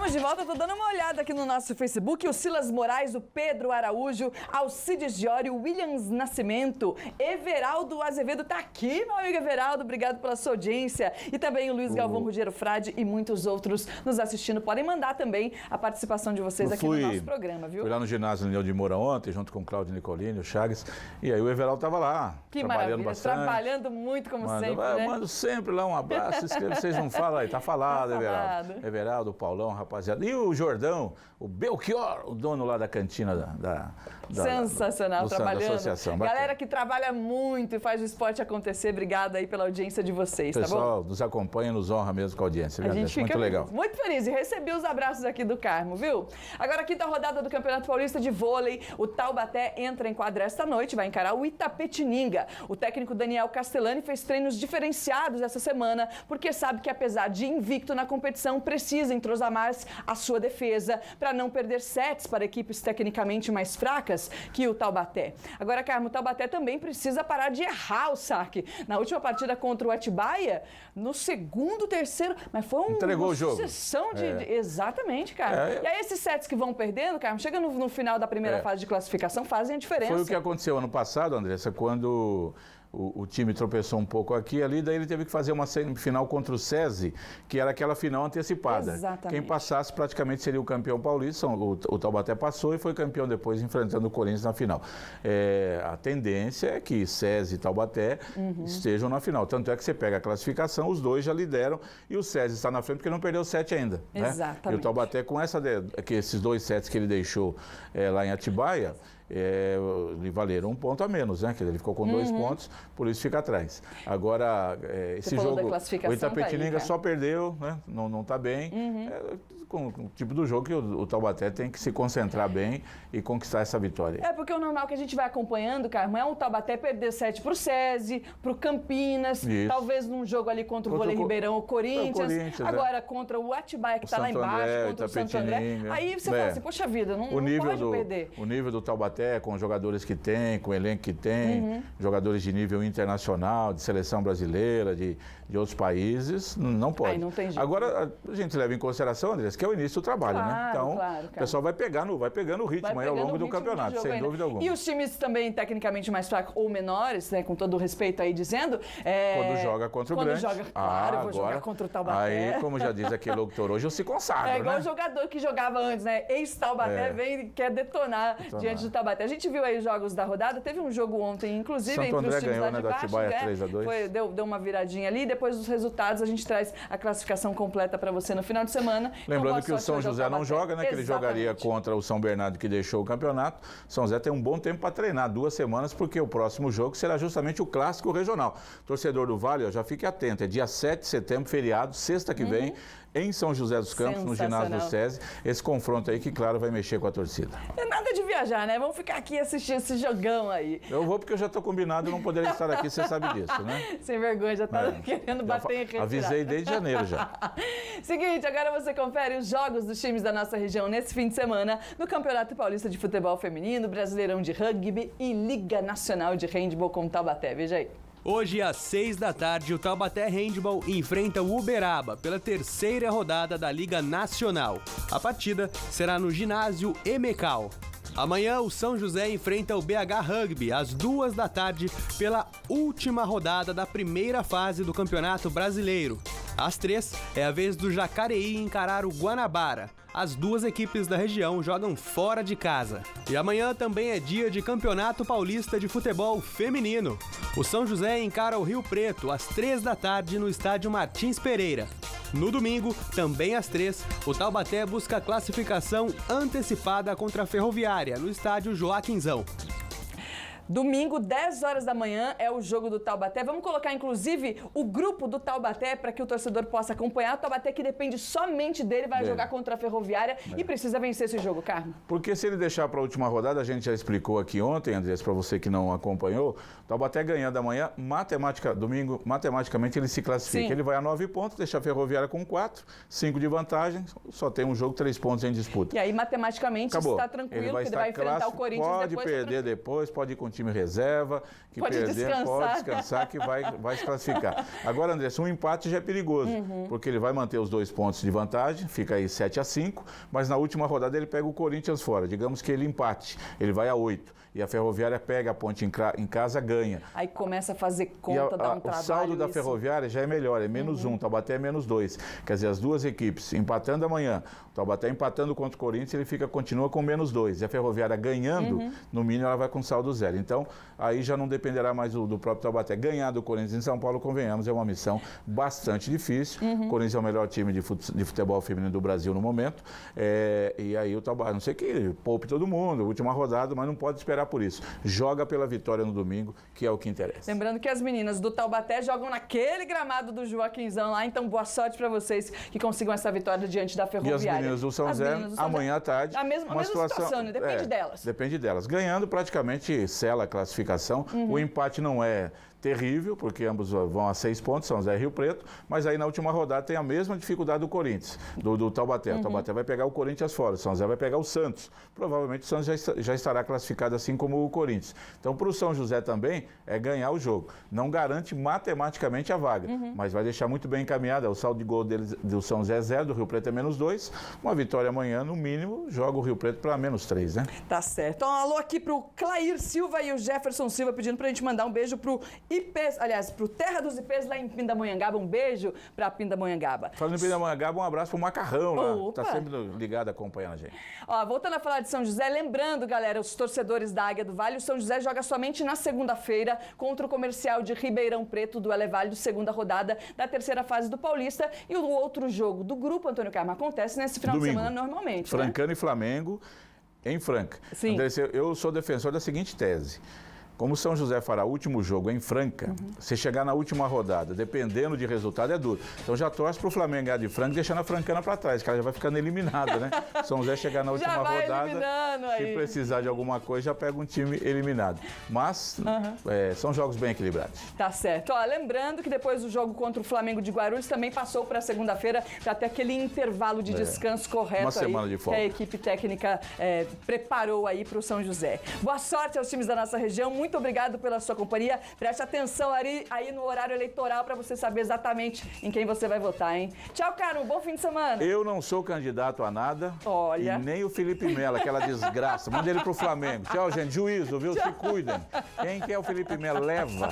Estamos de volta, estou dando uma olhada aqui no nosso Facebook. O Silas Moraes, o Pedro Araújo, Alcides Diori, o Williams Nascimento, Everaldo Azevedo está aqui, meu amigo Everaldo, obrigado pela sua audiência. E também o Luiz Galvão Ruggiero Frade e muitos outros nos assistindo. Podem mandar também a participação de vocês aqui no nosso programa, viu? Fui lá no ginásio Neo de Moura ontem, junto com o Cláudio Nicolini, o Chagas, e aí o Everaldo estava lá, que trabalhando maravilha, bastante. Trabalhando muito, como sempre, né? Mando sempre lá um abraço, vocês não falam aí, tá falado, Everaldo. Everaldo, o Paulão, rapaziada. E o Jordão, o Belchior, o dono lá da cantina sensacional, trabalhando. Da associação. Galera que trabalha muito e faz o esporte acontecer, obrigado aí pela audiência de vocês, pessoal, tá bom? nos acompanha, nos honra mesmo com a audiência. A gente fica muito legal. Muito feliz e recebi os abraços aqui do Carmo, viu? Agora, quinta rodada do Campeonato Paulista de Vôlei, o Taubaté entra em quadra esta noite, vai encarar o Itapetininga. O técnico Daniel Castellani fez treinos diferenciados essa semana, porque sabe que apesar de invicto na competição, precisa entrosar mais a sua defesa para não perder sets para equipes tecnicamente mais fracas que o Taubaté. Agora, Carmo, o Taubaté também precisa parar de errar o saque. Na última partida contra o Atibaia, no segundo, terceiro, mas foi uma sucessão de... Exatamente, cara. E aí esses sets que vão perdendo, Carmo, chega no final da primeira fase de classificação, fazem a diferença. Foi o que aconteceu ano passado, Andressa, quando o time tropeçou um pouco aqui e ali, daí ele teve que fazer uma semifinal contra o SESI, que era aquela final antecipada. Exatamente. Quem passasse praticamente seria o campeão paulista, o Taubaté passou e foi campeão depois, enfrentando o Corinthians na final. A tendência é que SESI e Taubaté estejam na final. Tanto é que você pega a classificação, os dois já lideram e o SESI está na frente porque não perdeu 7 ainda. Exatamente. Né? E o Taubaté, com esses 2 sets que ele deixou lá em Atibaia, lhe valeram 1 ponto a menos, né? Ele ficou com 2 pontos, por isso fica atrás. Agora, esse jogo, o Itapetininga só perdeu, né? Não está bem. Com o tipo do jogo que o Taubaté tem que se concentrar bem e conquistar essa vitória. Porque o normal que a gente vai acompanhando, Carmo, é o Taubaté perder 7 para o SESI, para o Campinas, talvez num jogo ali contra o Vôlei Ribeirão, o Corinthians, agora contra o Atibaia, que está lá embaixo, contra o Santo André. Aí você fala assim, poxa vida, não pode perder. O nível do Taubaté, com os jogadores que tem, com o elenco que tem, jogadores de nível internacional, de seleção brasileira, de outros países, não pode. Aí não tem jeito. Agora, a gente leva em consideração, André, que é o início do trabalho, né? Então, o pessoal vai pegando o ritmo aí ao longo do campeonato, sem dúvida alguma. E os times também tecnicamente mais fracos ou menores, né, com todo o respeito aí dizendo... Quando joga contra o grande. Quando joga, claro, vou jogar contra o Taubaté. Aí, como já diz aquele locutor, hoje eu se consagro, igual o jogador que jogava antes, né? Ex-Taubaté vem e quer detonar diante do Taubaté. A gente viu aí os jogos da rodada, teve um jogo ontem, inclusive, Santo entre os André times ganhou, lá de da baixo, Atibaia 3-2. Deu uma viradinha ali, depois dos resultados a gente traz a classificação completa para você no final de semana. Lembrando que o São José não joga, né? Que ele jogaria contra o São Bernardo, que deixou o campeonato. São José tem um bom tempo para treinar, 2 semanas, porque o próximo jogo será justamente o Clássico Regional. Torcedor do Vale, já fique atento, é dia 7 de setembro, feriado, sexta que vem, em São José dos Campos, no ginásio do SESI. Esse confronto aí que, claro, vai mexer com a torcida. É nada de viajar, né? Vamos ficar aqui assistindo esse jogão aí. Eu vou porque eu já estou combinado e não poderia estar aqui, você sabe disso, né? Sem vergonha, já está querendo bater em retirada. Avisei desde janeiro já. Seguinte, agora você confere os jogos dos times da nossa região nesse fim de semana no Campeonato Paulista de Futebol Feminino, Brasileirão de Rugby e Liga Nacional de Handball com Taubaté. Veja aí. Hoje, às 6 da tarde, o Taubaté Handball enfrenta o Uberaba pela 3ª rodada da Liga Nacional. A partida será no ginásio Emecal. Amanhã, o São José enfrenta o BH Rugby às 2 da tarde pela última rodada da primeira fase do Campeonato Brasileiro. Às 3, é a vez do Jacareí encarar o Guanabara. As 2 equipes da região jogam fora de casa. E amanhã também é dia de Campeonato Paulista de Futebol Feminino. O São José encara o Rio Preto às 3 da tarde no estádio Martins Pereira. No domingo, também às 3, o Taubaté busca a classificação antecipada contra a Ferroviária no estádio Joaquinzão. Domingo, 10 horas da manhã, é o jogo do Taubaté. Vamos colocar, inclusive, o grupo do Taubaté para que o torcedor possa acompanhar. O Taubaté, que depende somente dele, vai jogar contra a Ferroviária e precisa vencer esse jogo, Carmo. Porque se ele deixar para a última rodada, a gente já explicou aqui ontem, Andrés, para você que não acompanhou, o Taubaté ganhando amanhã, domingo, matematicamente ele se classifica. Sim. Ele vai a 9 pontos, deixa a Ferroviária com 4, 5 de vantagem, só tem um jogo, 3 pontos em disputa. E aí, matematicamente, acabou. está tranquilo, ele vai porque ele vai enfrentar o Corinthians pode depois. Pode perder depois, pode continuar. time reserva, que pode perder descansar. pode descansar, que vai se classificar. Agora, Andressa, um empate já é perigoso, porque ele vai manter os 2 pontos de vantagem, fica aí 7-5, mas na última rodada ele pega o Corinthians fora. Digamos que ele empate, ele vai a 8. E a Ferroviária pega a Ponte em casa, ganha. Aí começa a fazer conta, dá um trabalho. O saldo da Ferroviária já é melhor, é -1, o Taubaté é -2. Quer dizer, as duas equipes empatando amanhã, o Taubaté empatando contra o Corinthians, ele continua com -2. E a Ferroviária ganhando, no mínimo ela vai com saldo 0. Então, aí já não dependerá mais do próprio Taubaté. Ganhar do Corinthians em São Paulo, convenhamos, é uma missão bastante difícil. O Corinthians é o melhor time de futebol feminino do Brasil no momento. E aí o Taubaté, não sei que poupe todo mundo, última rodada, mas não pode esperar por isso. Joga pela vitória no domingo, que é o que interessa. Lembrando que as meninas do Taubaté jogam naquele gramado do Joaquinzão lá, então boa sorte para vocês que consigam essa vitória diante da Ferroviária. E as meninas do São Zé, amanhã à tarde. A mesma situação, né? Depende delas. Depende delas. Ganhando, praticamente sela a classificação. O empate não é terrível, porque ambos vão a 6 pontos, São José e Rio Preto, mas aí na última rodada tem a mesma dificuldade do Corinthians, do Taubaté. O Taubaté vai pegar o Corinthians fora, o São José vai pegar o Santos. Provavelmente o Santos já estará classificado assim como o Corinthians. Então, para o São José também, é ganhar o jogo. Não garante matematicamente a vaga, mas vai deixar muito bem encaminhada. O saldo de gol do São José é 0, do Rio Preto é -2. Uma vitória amanhã, no mínimo, joga o Rio Preto para -3, né? Tá certo. Então, alô aqui pro Clair Silva e o Jefferson Silva pedindo pra gente mandar um beijo pro IPs, aliás, pro Terra dos IPs lá em Pindamonhangaba. Um beijo pra Pindamonhangaba. Falando em Pindamonhangaba, um abraço pro Macarrão lá. Opa. Tá sempre ligado acompanhando a gente. Ó, voltando a falar de São José, lembrando, galera, os torcedores da Águia do Vale, o São José joga somente na segunda-feira contra o Comercial de Ribeirão Preto do Eleválido, segunda rodada da terceira fase do Paulista. E o outro jogo do grupo, Antônio Carmo, acontece nesse final Domingo. de semana normalmente, Francano e Flamengo em Franca. Sim. Andressa, eu sou defensor da seguinte tese. Como o São José fará o último jogo em Franca, se chegar na última rodada, dependendo de resultado, é duro. Então já torce para o Flamengo ganhar de Franca, deixando a Francana para trás, que ela já vai ficando eliminada, né? São José chegar na última rodada, se precisar de alguma coisa, já pega um time eliminado. Mas são jogos bem equilibrados. Tá certo. Ó, lembrando que depois do jogo contra o Flamengo de Guarulhos, também passou para segunda-feira, para ter aquele intervalo de descanso correto. Uma semana de folga. Que a equipe técnica preparou aí para o São José. Boa sorte aos times da nossa região. Muito obrigado pela sua companhia. Preste atenção aí no horário eleitoral para você saber exatamente em quem você vai votar, hein? Tchau, Carmo. Bom fim de semana. Eu não sou candidato a nada. Olha. E nem o Felipe Melo, aquela desgraça. Manda ele pro Flamengo. Tchau, gente. Juízo, viu? Se cuidem. Quem quer o Felipe Melo, leva.